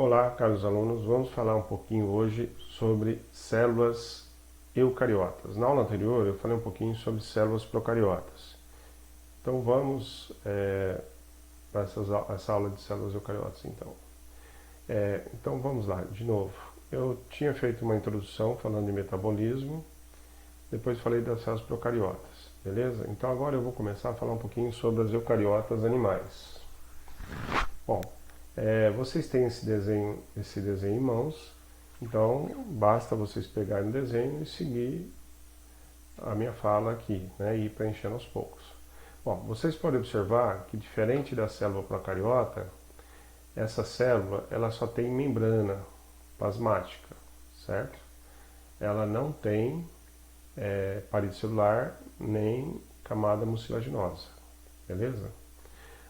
Olá, caros alunos, vamos falar um pouquinho hoje sobre células eucariotas. Na aula anterior eu falei um pouquinho sobre células procariotas. Então vamos para essa aula de células eucariotas então. Então vamos lá, de novo. Eu tinha feito uma introdução falando de metabolismo, depois falei das células procariotas, beleza? Então agora eu vou começar a falar um pouquinho sobre as eucariotas animais. Bom, vocês têm esse desenho em mãos, então basta vocês pegarem o desenho e seguir a minha fala aqui, né, e ir preenchendo aos poucos. Bom, vocês podem observar que diferente da célula procariota, essa célula ela só tem membrana plasmática, certo? Ela não tem parede celular nem camada mucilaginosa, beleza?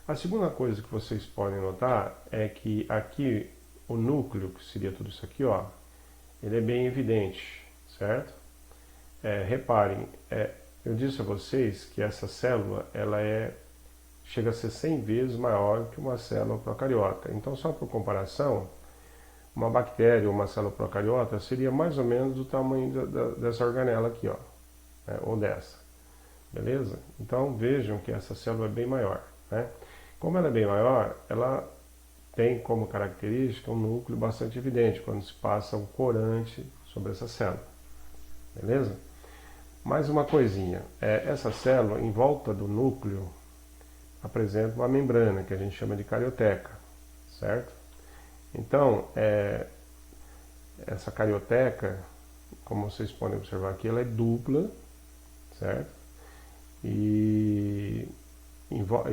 A segunda coisa que vocês podem notar é que aqui o núcleo, que seria tudo isso aqui, ó, ele é bem evidente, certo? Reparem, eu disse a vocês que essa célula ela chega a ser 100 vezes maior que uma célula procariota. Então, só por comparação, uma bactéria ou uma célula procariota seria mais ou menos do tamanho dessa organela aqui, ó, ou dessa, beleza? Então vejam que essa célula é bem maior, né? Como ela é bem maior, ela tem como característica um núcleo bastante evidente quando se passa um corante sobre essa célula, beleza? Mais uma coisinha, essa célula em volta do núcleo apresenta uma membrana que a gente chama de carioteca, certo? Então, essa carioteca, como vocês podem observar aqui, ela é dupla, certo? E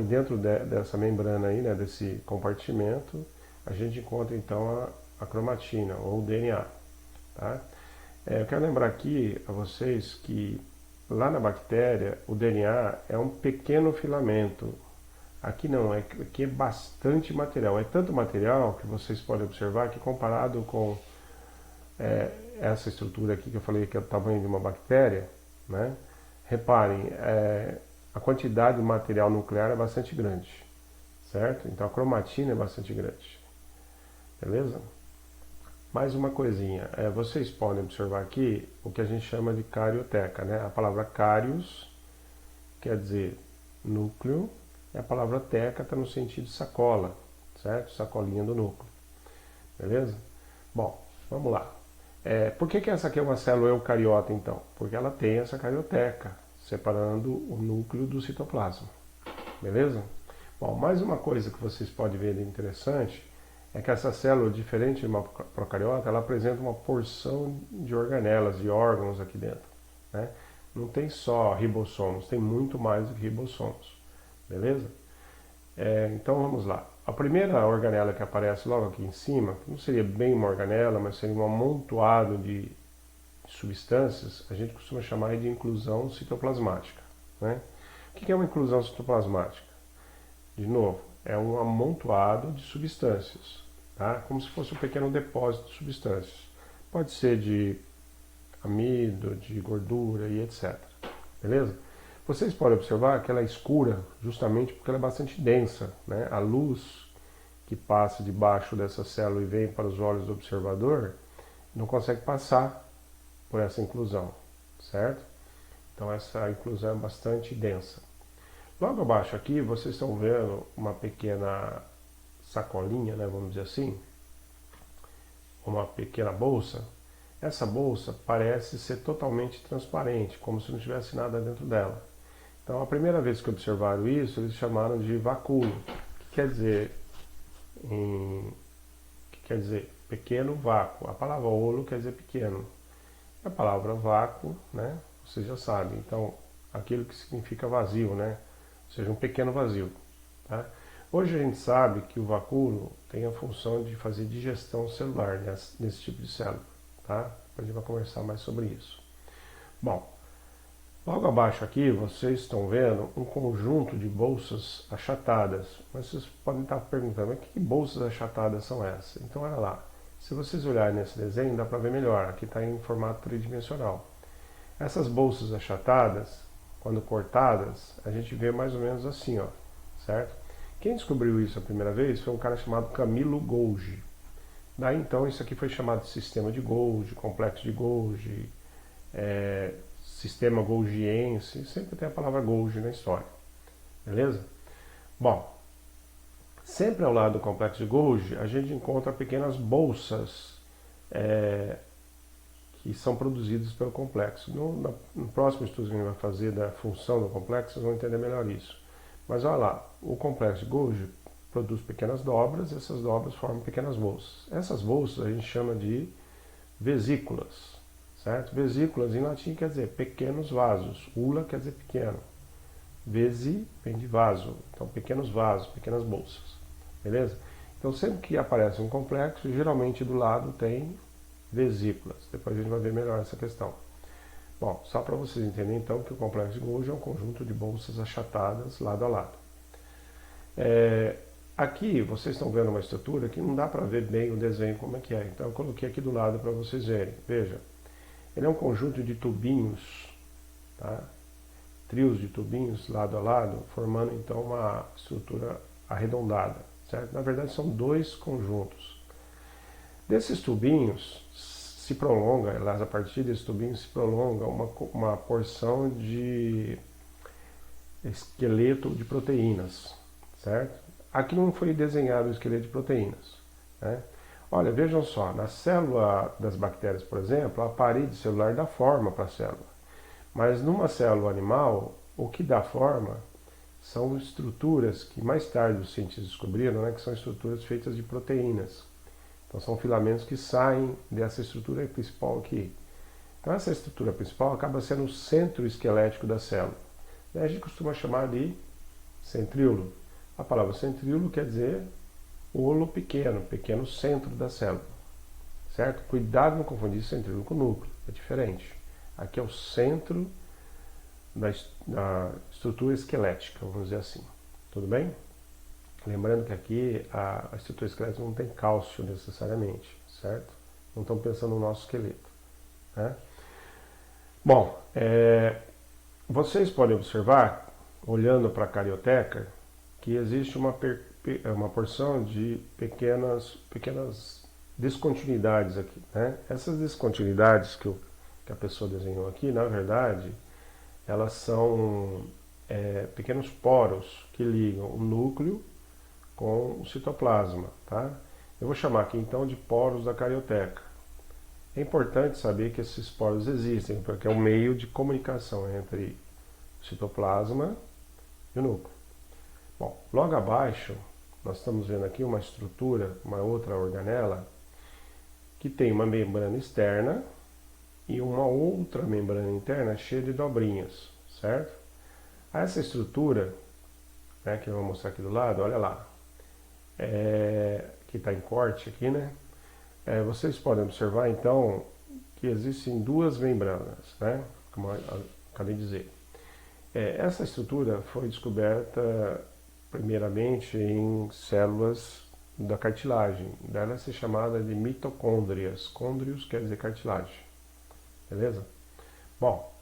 dentro dessa membrana aí, né, desse compartimento, a gente encontra então a cromatina ou o DNA, tá? Eu quero lembrar aqui a vocês que lá na bactéria o DNA é um pequeno filamento. Aqui não, aqui é bastante material. É tanto material que vocês podem observar que comparado com essa estrutura aqui que eu falei que é o tamanho de uma bactéria, né? Reparem, a quantidade de material nuclear é bastante grande, certo? Então a cromatina é bastante grande, beleza? Mais uma coisinha, vocês podem observar aqui o que a gente chama de carioteca, né? A palavra carios quer dizer núcleo, e a palavra teca está no sentido de sacola, certo? Sacolinha do núcleo, beleza? Bom, vamos lá. Por que essa aqui é uma célula eucariota então? Porque ela tem essa carioteca, separando o núcleo do citoplasma, beleza? Bom, mais uma coisa que vocês podem ver interessante é que essa célula, diferente de uma procariota, ela apresenta uma porção de organelas, de órgãos aqui dentro, né? Não tem só ribossomos, tem muito mais do que ribossomos, beleza? Então vamos lá. A primeira organela que aparece logo aqui em cima, não seria bem uma organela, mas seria um amontoado de substâncias, a gente costuma chamar de inclusão citoplasmática, né? O que é uma inclusão citoplasmática? De novo, é um amontoado de substâncias, tá? Como se fosse um pequeno depósito de substâncias. Pode ser de amido, de gordura e etc. Beleza? Vocês podem observar que ela é escura justamente porque ela é bastante densa, né? A luz que passa debaixo dessa célula e vem para os olhos do observador não consegue passar por essa inclusão, certo? Então essa inclusão é bastante densa. Logo abaixo aqui vocês estão vendo uma pequena sacolinha, né, vamos dizer assim, uma pequena bolsa. Essa bolsa parece ser totalmente transparente, como se não tivesse nada dentro dela. Então a primeira vez que observaram isso, eles chamaram de vacúolo, que quer dizer pequeno vácuo. A palavra olo quer dizer pequeno. A palavra vácuo, né, vocês já sabem, então aquilo que significa vazio, né, ou seja, um pequeno vazio, tá? Hoje a gente sabe que o vacúolo tem a função de fazer digestão celular nesse tipo de célula, tá? Depois a gente vai conversar mais sobre isso. Bom, logo abaixo aqui vocês estão vendo um conjunto de bolsas achatadas, mas vocês podem estar perguntando, mas que bolsas achatadas são essas? Então olha lá. Se vocês olharem nesse desenho, dá para ver melhor. Aqui está em formato tridimensional. Essas bolsas achatadas, quando cortadas, a gente vê mais ou menos assim, ó, certo? Quem descobriu isso a primeira vez foi um cara chamado Camilo Golgi. Daí então isso aqui foi chamado de sistema de Golgi, complexo de Golgi, sistema golgiense, sempre tem a palavra Golgi na história, beleza? Bom, sempre ao lado do complexo de Golgi a gente encontra pequenas bolsas que são produzidas pelo complexo. No próximo estudo que a gente vai fazer da função do complexo, vocês vão entender melhor isso. Mas olha lá, o complexo de Golgi produz pequenas dobras, e essas dobras formam pequenas bolsas. Essas bolsas a gente chama de vesículas, certo? Vesículas em latim quer dizer pequenos vasos, ula quer dizer pequeno, vesi vem de vaso, então pequenos vasos, pequenas bolsas, beleza? Então sempre que aparece um complexo, geralmente do lado tem vesículas, depois a gente vai ver melhor essa questão. Bom, só para vocês entenderem então que o complexo de Golgi é um conjunto de bolsas achatadas lado a lado. Aqui vocês estão vendo uma estrutura que não dá para ver bem o desenho como é que é, então eu coloquei aqui do lado para vocês verem. Veja, ele é um conjunto de tubinhos, tá? Trios de tubinhos lado a lado, formando então uma estrutura arredondada, certo? Na verdade são dois conjuntos. Desses tubinhos se prolonga, aliás, a partir desses tubinhos se prolonga uma porção de esqueleto de proteínas, certo? Aqui não foi desenhado o esqueleto de proteínas, né? Olha, vejam só, na célula das bactérias, por exemplo, a parede celular dá forma para a célula. Mas numa célula animal, o que dá forma são estruturas que mais tarde os cientistas descobriram, né, que são estruturas feitas de proteínas. Então são filamentos que saem dessa estrutura principal aqui. Então essa estrutura principal acaba sendo o centro esquelético da célula. Daí a gente costuma chamar de centríolo. A palavra centríolo quer dizer olo pequeno, pequeno centro da célula, certo? Cuidado não confundir centríolo com núcleo, é diferente. Aqui é o centro da estrutura esquelética, vamos dizer assim, tudo bem? Lembrando que aqui a estrutura esquelética não tem cálcio necessariamente, certo? Não estão pensando no nosso esqueleto, né? Bom, vocês podem observar, olhando para a carioteca, que existe uma porção de pequenas descontinuidades aqui, né? Essas descontinuidades que a pessoa desenhou aqui, na verdade, elas são pequenos poros que ligam o núcleo com o citoplasma, tá? Eu vou chamar aqui então de poros da carioteca. É importante saber que esses poros existem, porque é um meio de comunicação entre o citoplasma e o núcleo. Bom, logo abaixo, nós estamos vendo aqui uma estrutura, uma outra organela, que tem uma membrana externa e uma outra membrana interna cheia de dobrinhas, certo? Essa estrutura, né, que eu vou mostrar aqui do lado, olha lá, que está em corte aqui, né? Vocês podem observar então que existem duas membranas, né? Como eu acabei de dizer. Essa estrutura foi descoberta primeiramente em células da cartilagem, dela ser chamada de mitocôndrias. Côndrios quer dizer cartilagem, beleza? Bom,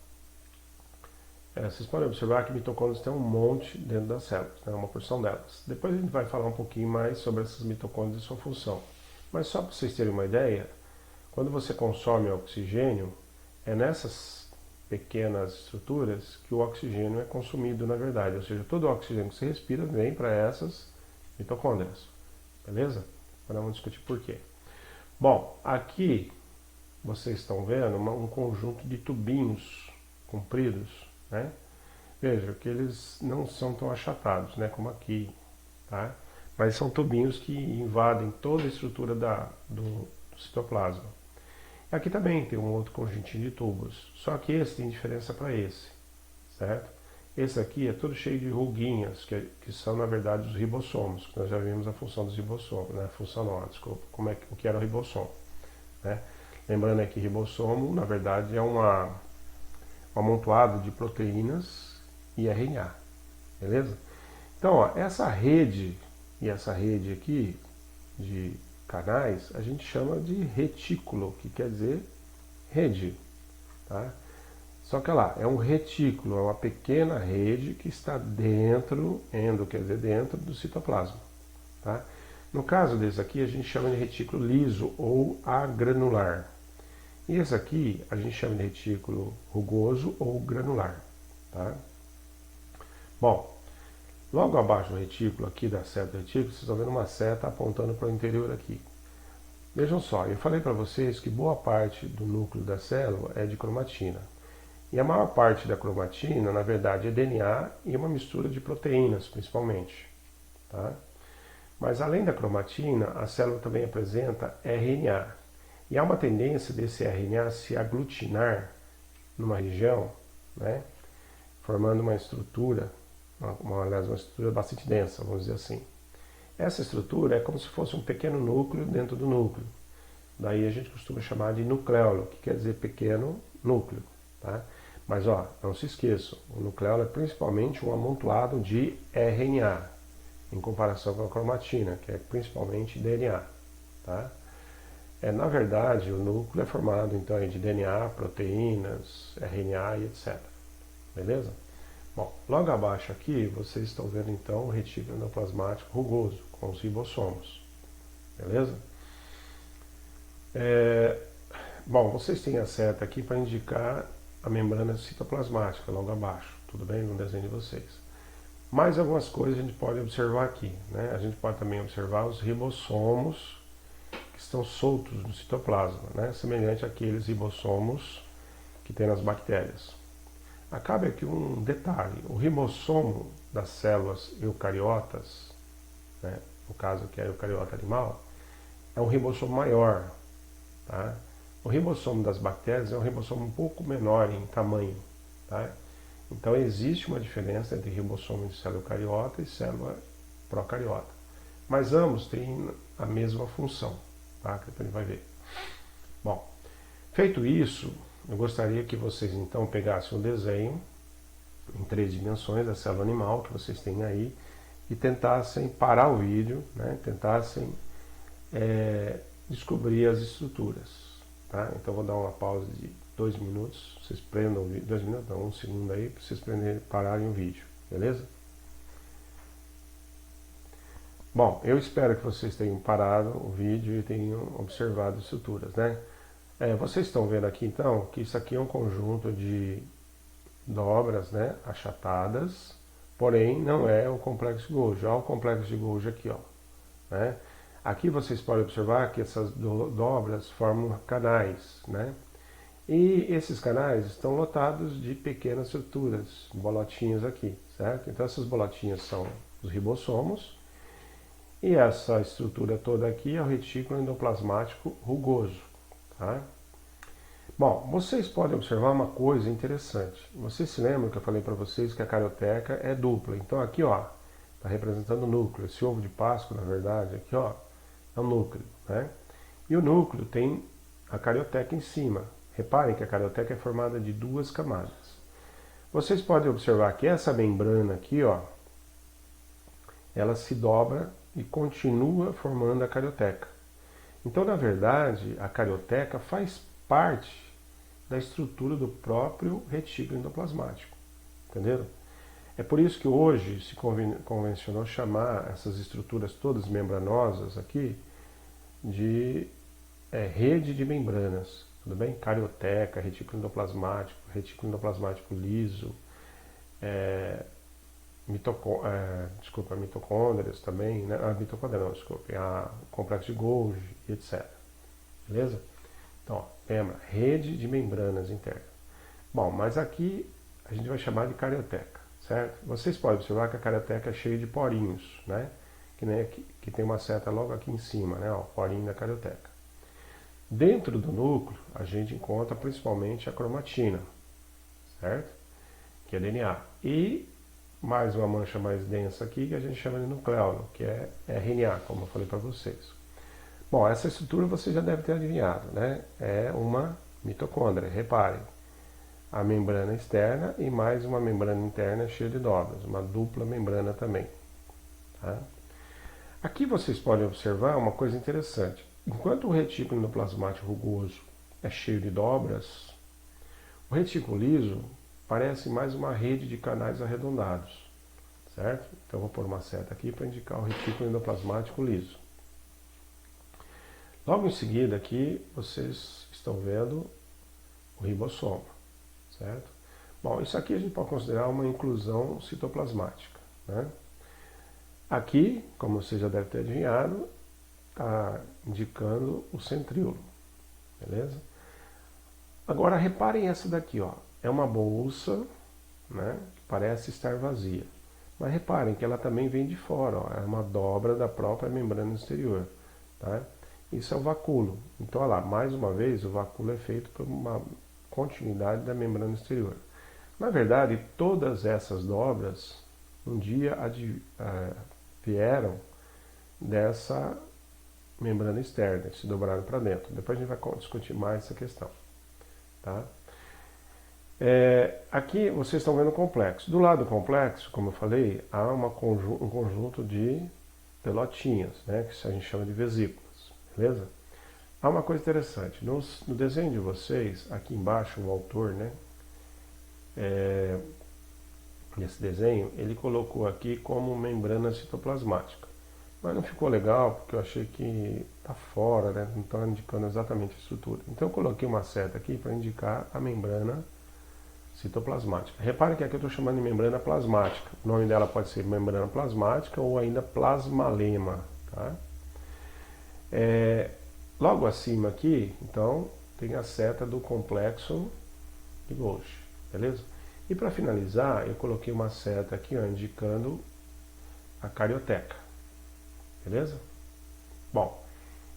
vocês podem observar que mitocôndrias tem um monte dentro das células, né, uma porção delas. Depois a gente vai falar um pouquinho mais sobre essas mitocôndrias e sua função. Mas só para vocês terem uma ideia, quando você consome oxigênio, é nessas pequenas estruturas que o oxigênio é consumido na verdade, ou seja, todo o oxigênio que você respira vem para essas mitocôndrias, beleza? Agora vamos discutir por quê. Bom, aqui vocês estão vendo um conjunto de tubinhos compridos, né? Veja que eles não são tão achatados, né, como aqui, tá? Mas são tubinhos que invadem toda a estrutura do citoplasma. Aqui também tem um outro conjuntinho de tubos, só que esse tem diferença para esse, certo? Esse aqui é todo cheio de ruguinhas, que são na verdade os ribossomos, que nós já vimos a função dos ribossomos, né? A função não, desculpa, o que era o ribossomo, né? Lembrando aqui que ribossomo, na verdade, é um amontoado de proteínas e RNA, beleza? Então, ó, essa rede e essa rede aqui de canais, a gente chama de retículo, que quer dizer rede, tá? Só que lá, é um retículo, é uma pequena rede que está dentro, quer dizer dentro do citoplasma, tá? No caso desse aqui, a gente chama de retículo liso ou agranular. E esse aqui a gente chama de retículo rugoso ou granular. Tá? Bom, logo abaixo do retículo, aqui da seta do retículo, vocês estão vendo uma seta apontando para o interior aqui. Vejam só, eu falei para vocês que boa parte do núcleo da célula é de cromatina. E a maior parte da cromatina, na verdade, é DNA e uma mistura de proteínas, principalmente. Tá? Mas além da cromatina, a célula também apresenta RNA. E há uma tendência desse RNA se aglutinar numa região, né, formando uma estrutura, aliás, uma estrutura bastante densa, vamos dizer assim. Essa estrutura é como se fosse um pequeno núcleo dentro do núcleo. Daí a gente costuma chamar de nucleolo, que quer dizer pequeno núcleo. Tá? Mas ó, não se esqueçam, o nucleolo é principalmente um amontoado de RNA, em comparação com a cromatina, que é principalmente DNA. Tá? Na verdade, o núcleo é formado então de DNA, proteínas, RNA e etc. Beleza? Bom, logo abaixo aqui vocês estão vendo então o retículo endoplasmático rugoso, com os ribossomos. Beleza? Bom, vocês têm a seta aqui para indicar a membrana citoplasmática logo abaixo, tudo bem? No desenho de vocês. Mais algumas coisas a gente pode observar aqui, né? A gente pode também observar os ribossomos que estão soltos no citoplasma, né? Semelhante àqueles ribossomos que tem nas bactérias. Cabe aqui um detalhe: o ribossomo das células eucariotas, né? No caso que é a eucariota animal, é um ribossomo maior. Tá? O ribossomo das bactérias é um ribossomo um pouco menor em tamanho. Tá? Então existe uma diferença entre ribossomo de célula eucariota e célula procariota. Mas ambos têm a mesma função, tá? Que depois a gente vai ver. Bom, feito isso, eu gostaria que vocês então pegassem o desenho em 3 dimensões da célula animal que vocês têm aí e tentassem parar o vídeo, né? Tentassem descobrir as estruturas. Tá? Então vou dar uma pausa de 2 minutos, vocês prendam o vídeo, 2 minutos, não, 1 segundo aí, para vocês pararem o vídeo, beleza? Bom, eu espero que vocês tenham parado o vídeo e tenham observado as estruturas, né? Vocês estão vendo aqui então que isso aqui é um conjunto de dobras, né, achatadas, porém não é o complexo de Golgi. Olha o complexo de Golgi aqui, ó, né? Aqui vocês podem observar que essas dobras formam canais, né? E esses canais estão lotados de pequenas estruturas, bolotinhas aqui, certo? Então essas bolotinhas são os ribossomos e essa estrutura toda aqui é o retículo endoplasmático rugoso, tá? Bom, vocês podem observar uma coisa interessante. Vocês se lembram que eu falei para vocês que a carioteca é dupla? Então aqui, ó, está representando o núcleo. Esse ovo de Páscoa, na verdade, aqui, ó, é o núcleo, né? E o núcleo tem a carioteca em cima. Reparem que a carioteca é formada de 2 camadas. Vocês podem observar que essa membrana aqui, ó, ela se dobra e continua formando a carioteca. Então, na verdade, a carioteca faz parte da estrutura do próprio retículo endoplasmático. Entenderam? É por isso que hoje se convencionou chamar essas estruturas todas membranosas aqui de rede de membranas, tudo bem? Carioteca, retículo endoplasmático liso, mitocôndrias também, né? Mitocôndria não, desculpe, complexo de Golgi, etc. Beleza? Então, ó, lembra, rede de membranas internas. Bom, mas aqui a gente vai chamar de carioteca, certo? Vocês podem observar que a carioteca é cheia de porinhos, né? Que tem uma seta logo aqui em cima, né? Ó, porinho da carioteca. Dentro do núcleo, a gente encontra principalmente a cromatina, certo? Que é DNA. E mais uma mancha mais densa aqui que a gente chama de nucleolo, que é RNA, como eu falei para vocês. Bom, essa estrutura você já deve ter adivinhado, né? É uma mitocôndria, reparem. A membrana externa e mais uma membrana interna cheia de dobras, uma dupla membrana também. Tá? Aqui vocês podem observar uma coisa interessante. Enquanto o retículo endoplasmático rugoso é cheio de dobras, o retículo liso parece mais uma rede de canais arredondados, certo? Então vou pôr uma seta aqui para indicar o retículo endoplasmático liso. Logo em seguida aqui vocês estão vendo o ribossoma, certo? Bom, isso aqui a gente pode considerar uma inclusão citoplasmática, né? Aqui, como você já deve ter adivinhado, está indicando o centríolo, beleza? Agora reparem essa daqui, ó, é uma bolsa, né, que parece estar vazia. Mas reparem que ela também vem de fora, ó, é uma dobra da própria membrana exterior, tá? Isso é o vacúolo. Então, olha lá, mais uma vez, o vacúolo é feito por uma continuidade da membrana exterior. Na verdade, todas essas dobras, um dia vieram dessa membrana externa, se dobraram para dentro. Depois a gente vai discutir mais essa questão, tá? Aqui vocês estão vendo o complexo. Do lado do complexo, como eu falei, há um conjunto de pelotinhas, né, que a gente chama de vesículas, beleza? Há uma coisa interessante, no desenho de vocês, aqui embaixo o autor, né, nesse desenho, ele colocou aqui como membrana citoplasmática. Mas não ficou legal, porque eu achei que está fora, né, não está indicando exatamente a estrutura. Então eu coloquei uma seta aqui para indicar a membrana citoplasmática. Reparem que aqui eu estou chamando de membrana plasmática. O nome dela pode ser membrana plasmática ou ainda plasmalema, tá? Logo acima aqui, então, tem a seta do complexo de Golgi, beleza? E para finalizar, eu coloquei uma seta aqui, ó, indicando a carioteca, beleza? Bom,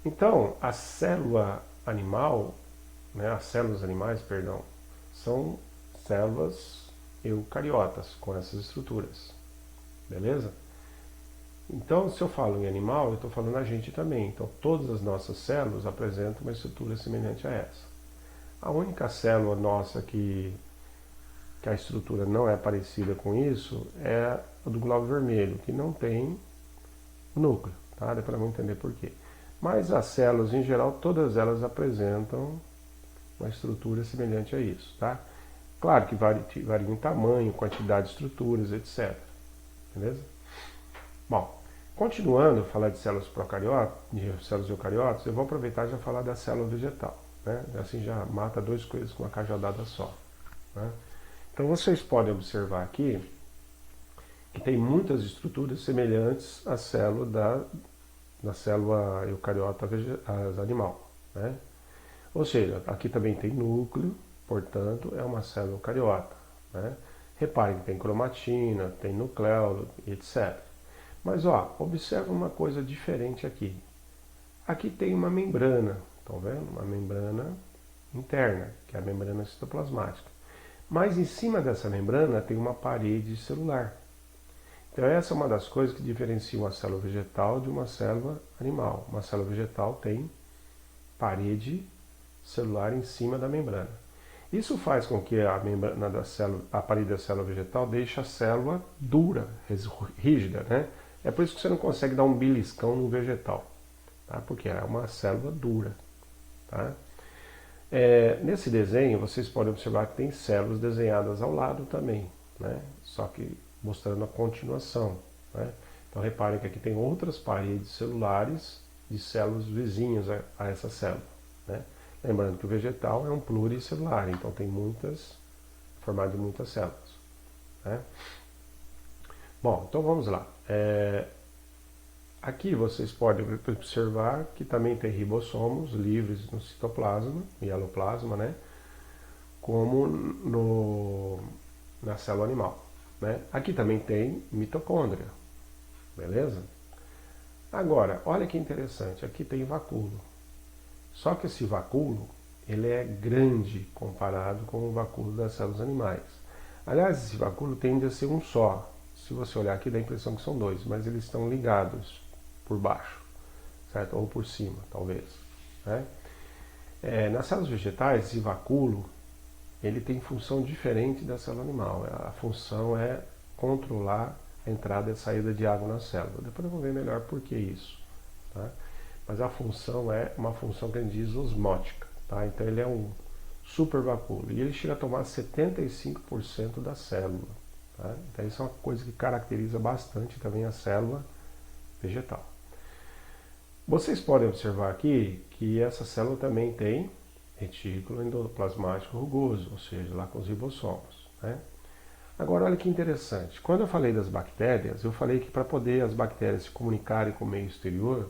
então a célula animal, né, as células animais, perdão, são células eucariotas com essas estruturas, beleza? Então, se eu falo em animal, eu estou falando a gente também. Então, todas as nossas células apresentam uma estrutura semelhante a essa. A única célula nossa que a estrutura não é parecida com isso é a do glóbulo vermelho, que não tem núcleo, tá? Depois vamos entender por quê. Mas as células, em geral, todas elas apresentam uma estrutura semelhante a isso, tá? Claro que varia em tamanho, quantidade de estruturas, etc. Beleza? Bom, continuando a falar de células procariotas, de células eucariotas, eu vou aproveitar e já falar da célula vegetal, né? Assim já mata duas coisas com uma cajadada só, né? Então vocês podem observar aqui que tem muitas estruturas semelhantes à célula da célula eucariota animal, né? Ou seja, aqui também tem núcleo, portanto é uma célula eucariota, né? Reparem que tem cromatina, tem nucleolo, etc. Mas ó, observa uma coisa diferente aqui. Aqui tem uma membrana, estão vendo? Uma membrana interna, que é a membrana citoplasmática. Mas em cima dessa membrana tem uma parede celular. Então essa é uma das coisas que diferencia uma célula vegetal de uma célula animal. Uma célula vegetal tem parede celular em cima da membrana. Isso faz com que a membrana da célula, a parede da célula vegetal deixe a célula dura, rígida, né? É por isso que você não consegue dar um beliscão no vegetal, tá? Porque é uma célula dura, tá? Nesse desenho vocês podem observar que tem células desenhadas ao lado também, né? Só que mostrando a continuação, né? Então reparem que aqui tem outras paredes celulares de células vizinhas a essa célula, né? Lembrando que o vegetal é um pluricelular, então tem formado de muitas células, né? Bom, então vamos lá. Aqui vocês podem observar que também tem ribossomos livres no citoplasma, mieloplasma, né? Como na célula animal, né? Aqui também tem mitocôndria, beleza? Agora, olha que interessante, aqui tem vacúolo. Só que esse vacúolo, ele é grande comparado com o vacúolo das células animais. Aliás, esse vacúolo tende a ser um só. Se você olhar aqui, dá a impressão que são dois, mas eles estão ligados por baixo, certo? Ou por cima, talvez, né? Nas células vegetais, esse vacúolo, ele tem função diferente da célula animal. A função é controlar a entrada e a saída de água na célula. Depois eu vou ver melhor por que isso, tá? Mas a função é uma função que a gente diz osmótica, tá? Então ele é um supervacúolo e ele chega a tomar 75% da célula, tá? Então isso é uma coisa que caracteriza bastante também a célula vegetal. Vocês podem observar aqui que essa célula também tem retículo endoplasmático rugoso, ou seja, lá com os ribossomos, né? Agora, olha que interessante. Quando eu falei das bactérias, eu falei que para poder as bactérias se comunicarem com o meio exterior,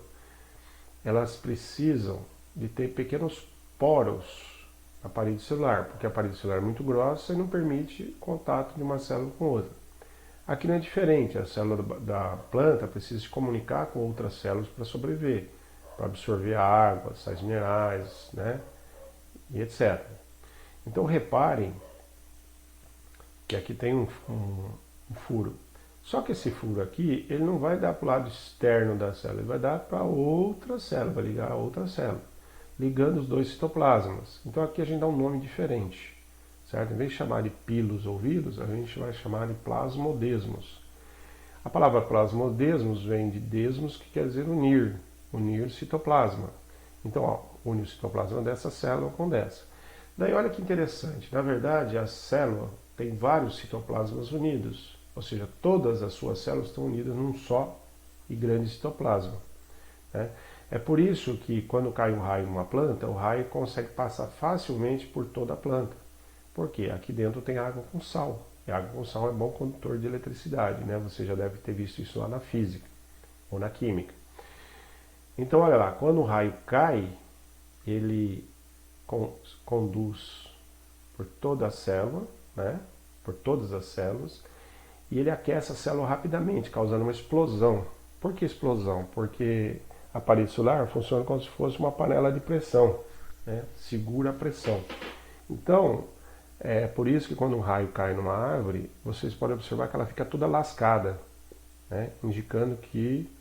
elas precisam de ter pequenos poros na parede celular, porque a parede celular é muito grossa e não permite contato de uma célula com outra. Aqui não é diferente, a célula da planta precisa se comunicar com outras células para sobreviver, para absorver a água, sais minerais, né, e etc. Então reparem que aqui tem um furo. Só que esse furo aqui, ele não vai dar para o lado externo da célula, ele vai dar para outra célula, vai ligar a outra célula, ligando os dois citoplasmas. Então aqui a gente dá um nome diferente, certo? Em vez de chamar de pilos ou vírus, a gente vai chamar de plasmodesmos. A palavra plasmodesmos vem de desmos, que quer dizer unir, unir citoplasma. Então, ó, une o citoplasma dessa célula com dessa. Daí olha que interessante, na verdade a célula tem vários citoplasmas unidos, ou seja, todas as suas células estão unidas num só e grande citoplasma, né? É por isso que quando cai um raio numa planta, o raio consegue passar facilmente por toda a planta. Por quê? Aqui dentro tem água com sal. E água com sal é bom condutor de eletricidade, né? Você já deve ter visto isso lá na física ou na química. Então olha lá, quando o raio cai, ele conduz por toda a célula, né? Por todas as células, e ele aquece a célula rapidamente, causando uma explosão. Por que explosão? Porque a parede celular funciona como se fosse uma panela de pressão, né? Segura a pressão. Então, é por isso que quando um raio cai numa árvore, vocês podem observar que ela fica toda lascada, né? Indicando que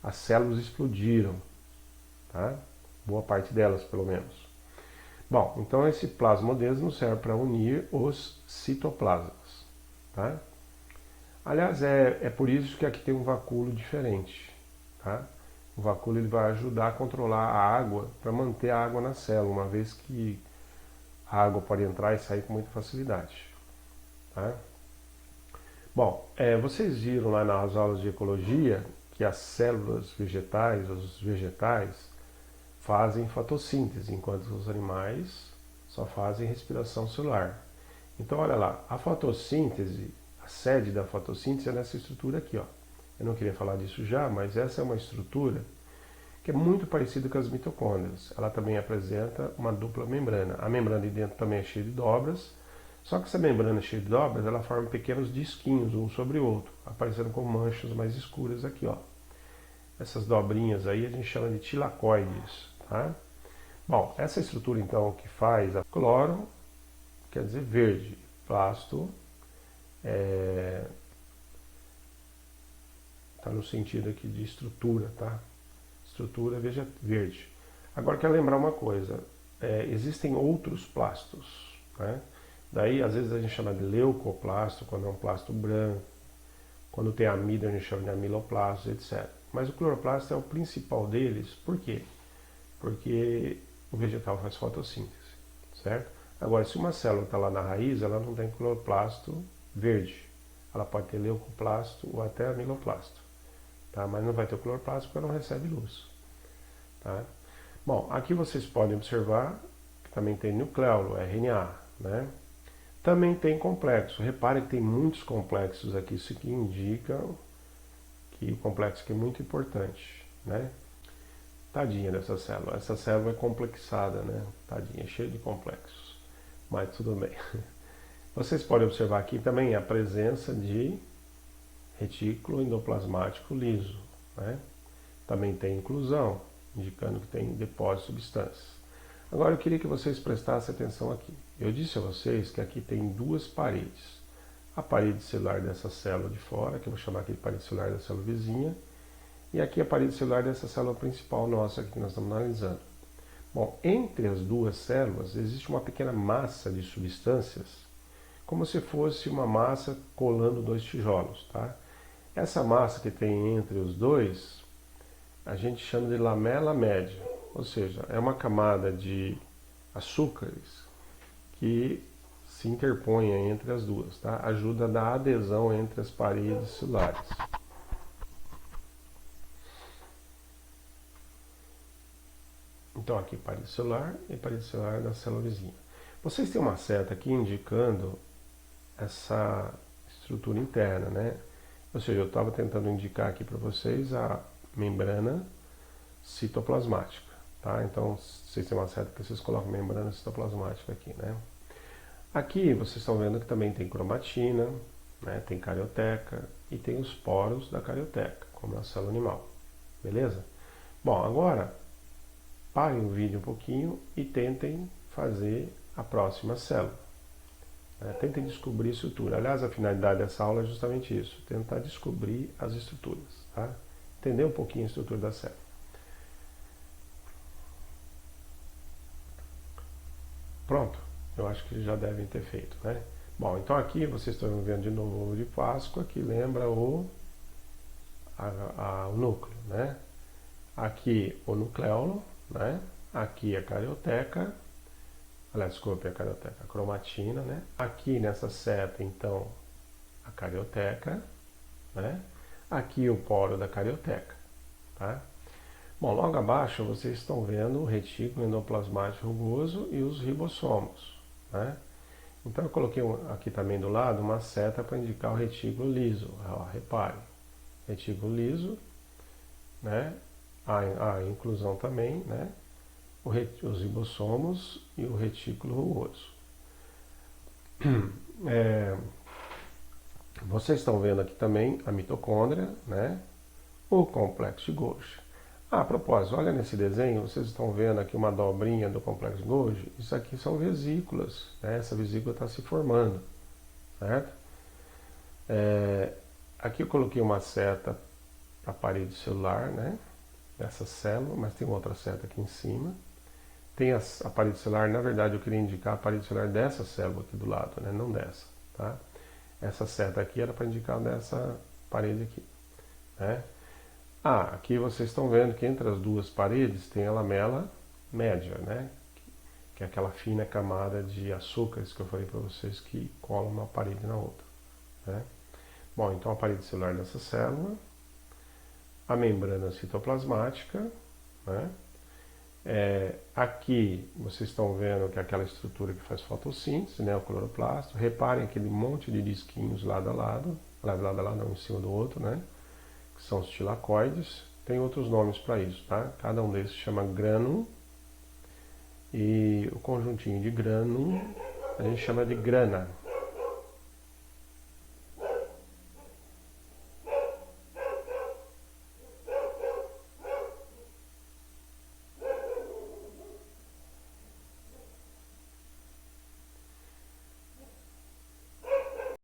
as células explodiram, tá? Boa parte delas, pelo menos. Bom, então esse plasmodesmo serve para unir os citoplasmas, tá? Aliás, é por isso que aqui tem um vacúolo diferente, tá? O vacúolo ele vai ajudar a controlar a água, para manter a água na célula, uma vez que a água pode entrar e sair com muita facilidade, tá? Bom, vocês viram lá nas aulas de ecologia que as células vegetais, os vegetais, fazem fotossíntese, enquanto os animais só fazem respiração celular. Então olha lá, a fotossíntese, a sede da fotossíntese é nessa estrutura aqui, ó. Eu não queria falar disso já, mas essa é uma estrutura que é muito parecida com as mitocôndrias. Ela também apresenta uma dupla membrana. A membrana de dentro também é cheia de dobras, só que essa membrana cheia de dobras, ela forma pequenos disquinhos um sobre o outro, aparecendo com manchas mais escuras aqui, ó. Essas dobrinhas aí a gente chama de tilacoides, tá? Bom, essa estrutura então que faz a cloro, quer dizer verde, plasto, tá no sentido aqui de estrutura, tá? Estrutura verde. Agora quero lembrar uma coisa, existem outros plastos, né? Daí às vezes a gente chama de leucoplasto, quando é um plasto branco, quando tem amida a gente chama de amiloplasto, etc. Mas o cloroplasto é o principal deles, por quê? Porque o vegetal faz fotossíntese, certo? Agora, se uma célula está lá na raiz, ela não tem cloroplasto verde. Ela pode ter leucoplasto ou até amiloplasto, tá? Mas não vai ter cloroplasto porque ela não recebe luz, tá? Bom, aqui vocês podem observar que também tem nucleolo, RNA, né? Também tem complexo. Reparem que tem muitos complexos aqui, isso aqui indica que o complexo aqui é muito importante, né? Tadinha dessa célula. Essa célula é complexada, né? Tadinha, cheia de complexos. Mas tudo bem. Vocês podem observar aqui também a presença de retículo endoplasmático liso, né? Também tem inclusão, indicando que tem depósito de substâncias. Agora eu queria que vocês prestassem atenção aqui. Eu disse a vocês que aqui tem duas paredes. A parede celular dessa célula de fora, que eu vou chamar aqui de parede celular da célula vizinha, e aqui a parede celular dessa célula principal nossa que nós estamos analisando. Bom, entre as duas células existe uma pequena massa de substâncias, como se fosse uma massa colando dois tijolos, tá? Essa massa que tem entre os dois, a gente chama de lamela média, ou seja, é uma camada de açúcares que se interpõe entre as duas, tá? Ajuda a dar adesão entre as paredes celulares. Então aqui parede celular e parede celular da célula vizinha. Vocês têm uma seta aqui indicando essa estrutura interna, né? Ou seja, eu estava tentando indicar aqui para vocês a membrana citoplasmática, tá? Então, vocês têm uma seta que vocês colocam membrana citoplasmática aqui, né? Aqui vocês estão vendo que também tem cromatina, né? Tem carioteca e tem os poros da carioteca, como na célula animal, beleza? Bom, agora parem o vídeo um pouquinho e tentem fazer a próxima célula. Tentem descobrir a estrutura. Aliás, a finalidade dessa aula é justamente isso, tentar descobrir as estruturas, tá? Entender um pouquinho a estrutura da célula. Pronto, eu acho que já devem ter feito, né? Bom, então aqui vocês estão vendo de novo o ovo de Páscoa, que lembra o núcleo, né? Aqui o nucleolo, né? Aqui a carioteca, aliás, desculpe, a carioteca, a cromatina, né? Aqui nessa seta, então, a carioteca, né? Aqui o poro da carioteca, tá? Bom, logo abaixo vocês estão vendo o retículo endoplasmático rugoso e os ribossomos, né? Então eu coloquei aqui também do lado uma seta para indicar o retículo liso. Ó, repare, retículo liso, né? A inclusão também, né? Os ribossomos e o retículo rugoso. Vocês estão vendo aqui também a mitocôndria, né? O complexo de Golgi. A propósito, olha nesse desenho, vocês estão vendo aqui uma dobrinha do complexo de Golgi. Isso aqui são vesículas, né? Essa vesícula está se formando, certo? Aqui eu coloquei uma seta para a parede celular, né? Dessa célula, mas tem outra seta aqui em cima. Tem a parede celular, na verdade eu queria indicar a parede celular dessa célula aqui do lado, né? Não dessa, tá? Essa seta aqui era para indicar dessa parede aqui, né? Aqui vocês estão vendo que entre as duas paredes tem a lamela média, né? Que é aquela fina camada de açúcares que eu falei para vocês que colam uma parede na outra, né? Bom, então a parede celular dessa célula, a membrana citoplasmática, né? Aqui vocês estão vendo que é aquela estrutura que faz fotossíntese, né? O cloroplasto. Reparem aquele monte de disquinhos lado a lado, não, em cima do outro, né? Que são os tilacoides. Tem outros nomes para isso, tá? Cada um desses chama grânum e o conjuntinho de grânum a gente chama de grana,